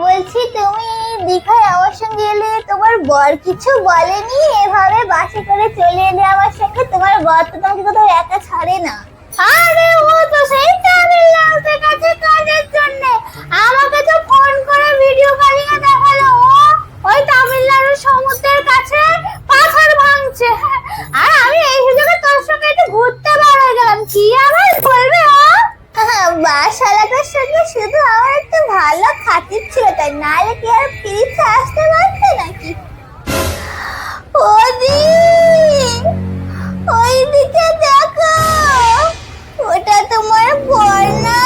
বলছি তুমি দীঘায় আমার সঙ্গে এলে তোমার বর কিছু বলেনি? এভাবে বাসে করে চলে এলে আমার সঙ্গে, তোমার বর তো তোমাকে কোথাও একা ছাড়ে না। আরে ও তো সেই তামিলনাড়ুতে কাছে কাজের জন্য আমাকে তো ফোন করে ভিডিও কলিং এ দেখালো ও ওই তামিলনাড়ুর সমুদ্রের কাছে পাথর ভাঙছে। আর আমি এই সুযোগে তোর সঙ্গে একটু ঘুরতে বার হয়ে গেলাম, কি আবার বলবে ও? বাসালাটার সঙ্গে শুধু আমার একটু ভালো খাতির ছিল, তাই নাহলে কি আর ফিরিতে আসতে পারতে নাকি? ওদি ওইদিকে দেখো, ওটা তোমার বর না?